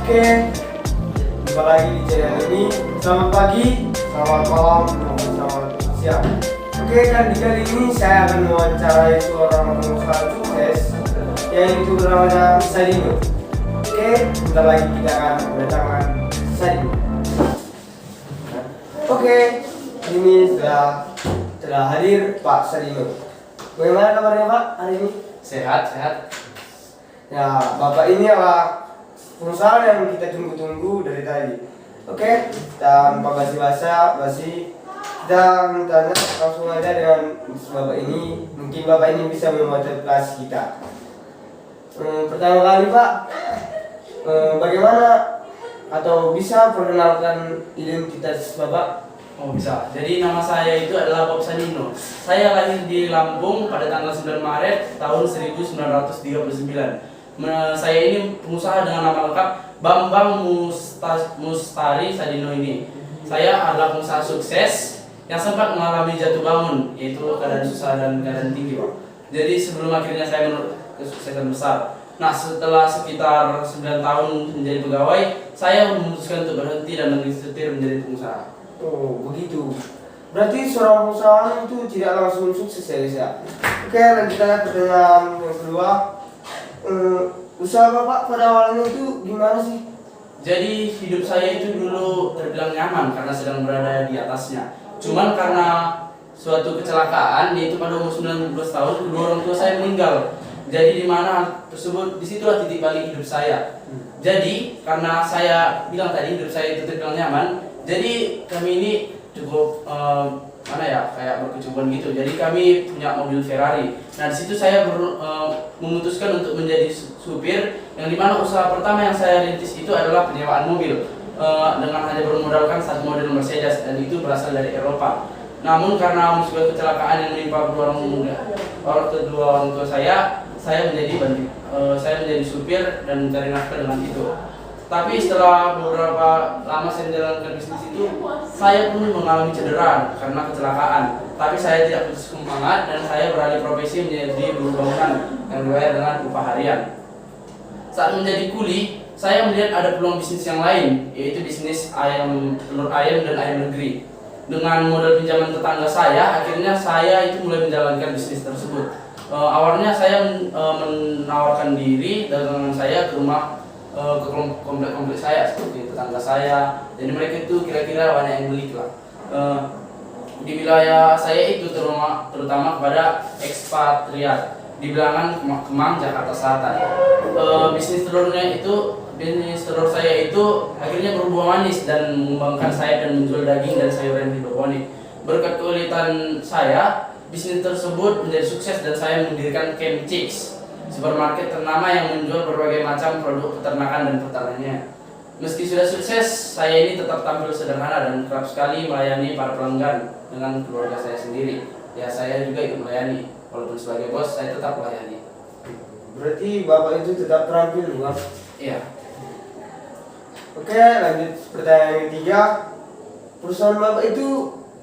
Oke, jumpa lagi di channel ini. Selamat pagi, selamat malam, maupun selamat siang. Oke, kali ini saya akan mewawancarai seorang pengusaha sukses, yaitu namanya Sadino. Oke, sebentar lagi kita akan mendatangkan Sadino. Oke, ini telah hadir Pak Sadino. Bagaimana kabarnya Pak hari ini? Sehat. Ya, Bapak ini adalah perusahaan yang kita tunggu-tunggu dari tadi. Oke, tanpa basi-basi, kita tanya langsung aja dengan Bapak ini. Mungkin Bapak ini bisa memotivasi kita. Pertama kali Pak, bagaimana atau bisa perkenalkan identitas Bapak? Oh bisa. Jadi nama saya itu adalah Bob Sadino. Saya lahir di Lampung pada tanggal 9 Maret tahun 1939. Saya ini pengusaha dengan nama lengkap Bambang Mustari Sadino ini. Saya adalah pengusaha sukses yang sempat mengalami jatuh bangun, yaitu keadaan susah dan keadaan tinggi, Pak. Jadi sebelum akhirnya saya menurut kesuksesan besar. Nah, setelah sekitar 9 tahun menjadi pegawai, saya memutuskan untuk berhenti dan setir menjadi pengusaha. Oh, begitu. Berarti seorang pengusaha itu tidak langsung sukses ya guys ya. Oke, lanjut aja pertanyaan yang kedua. Usaha Bapak pada awalnya itu gimana sih? Jadi hidup saya itu dulu terbilang nyaman karena sedang berada di atasnya. Cuman karena suatu kecelakaan, yaitu pada umur 19 tahun, kedua orang tua saya meninggal. Jadi di mana tersebut, disitulah titik balik hidup saya. Jadi karena saya bilang tadi hidup saya itu terbilang nyaman, jadi kami ini cukup kayak berkecubaan gitu. Jadi kami punya mobil Ferrari. Nah di situ saya memutuskan untuk menjadi supir, yang dimana usaha pertama yang saya rintis itu adalah penyewaan mobil dengan hanya bermodalkan satu model Mercedes, dan itu berasal dari Eropa. Namun karena musibah kecelakaan yang menimpa kedua orang tua saya menjadi supir dan mencari nafkah dengan itu. Tapi setelah beberapa lama saya menjalankan bisnis itu, saya pun mengalami cedera karena kecelakaan. Tapi saya tidak putus semangat dan saya beralih profesi menjadi buruh bangunan yang dibayar dengan upah harian. Saat menjadi kuli, saya melihat ada peluang bisnis yang lain, yaitu bisnis telur ayam dan ayam negeri. Dengan modal pinjaman tetangga saya, akhirnya saya itu mulai menjalankan bisnis tersebut. Awalnya saya menawarkan diri dagangan saya ke rumah, ke komplek saya, seperti tetangga saya. Jadi mereka itu kira-kira banyak yang beli lah. Di wilayah saya itu terutama kepada ekspatriat di bilangan Kemang, Jakarta Selatan. Bisnis telur saya itu akhirnya berbuah manis dan mengembangkan sayap dan menjual daging dan sayuran hidroponik. Berkat keulitan saya, bisnis tersebut menjadi sukses dan saya mendirikan Camp Chicks, supermarket ternama yang menjual berbagai macam produk peternakan dan pertanannya. Meski sudah sukses, saya ini tetap tampil sederhana dan kerap sekali melayani para pelanggan dengan keluarga saya sendiri. Ya, saya juga ikut melayani. Walaupun sebagai bos, saya tetap melayani. Berarti Bapak itu tetap terampil bukan? Iya. Oke, lanjut pertanyaan yang ketiga. Perusahaan Bapak itu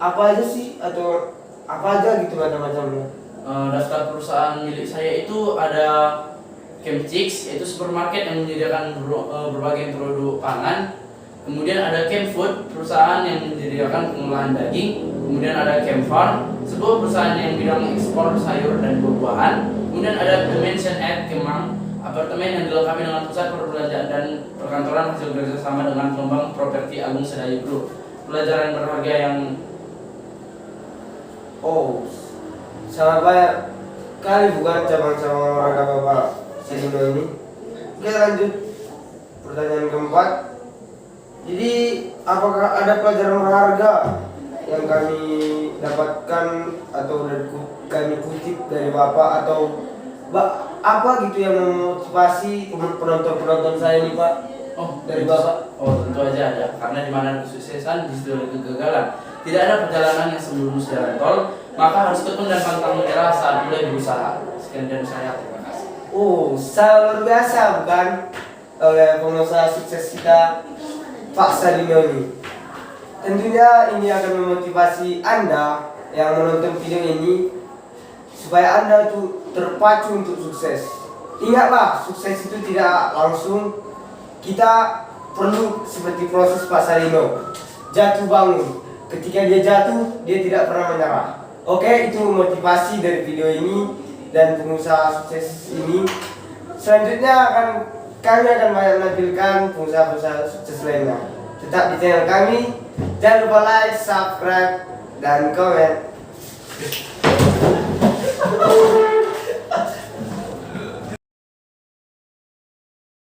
apa aja sih, atau apa aja gitu macam-macamnya? Daftar perusahaan milik saya itu ada Camp Chicks, yaitu supermarket yang menyediakan berbagai produk pangan. Kemudian ada Camp Food, perusahaan yang menyediakan pengolahan daging. Kemudian ada Camp Farm, sebuah perusahaan yang bidang ekspor sayur dan buah-buahan. Kemudian ada The Mansion at Kemang, apartemen yang dilengkapi dengan pusat perbelanjaan dan perkantoran hasil kerjasama dengan pengembang properti Agung Sedayu Group. Pelajaran berharga yang sangat banyak kali bukan cabang-cabang olahraga Bapak Sadino ini. Oke, lanjut pertanyaan keempat. Jadi apakah ada pelajaran berharga yang kami dapatkan atau kami kutip dari Bapak, atau apa gitu yang memotivasi penonton saya ini Pak? Dari Bapak? Tentu aja ada, karena di mana kesuksesan di situ ada kegagalan. Tidak ada perjalanan yang semulus jalan tol, maka harus tekun dan pantang menyerah saat mulai berusaha. Sekian dari saya, terima kasih. Sangat luar biasa bukan, oleh pengusaha sukses kita Pak Sadino ini. Tentunya ini akan memotivasi Anda yang menonton video ini supaya Anda itu terpacu untuk sukses. Ingatlah, sukses itu tidak langsung. Kita perlu seperti proses Pak Salino, jatuh bangun. Ketika dia jatuh, dia tidak pernah menyerah. Oke, itu motivasi dari video ini dan pengusaha sukses ini. Selanjutnya kami akan menampilkan pengusaha-pengusaha sukses lainnya. Tetap di channel kami. Jangan lupa like, subscribe, dan komen.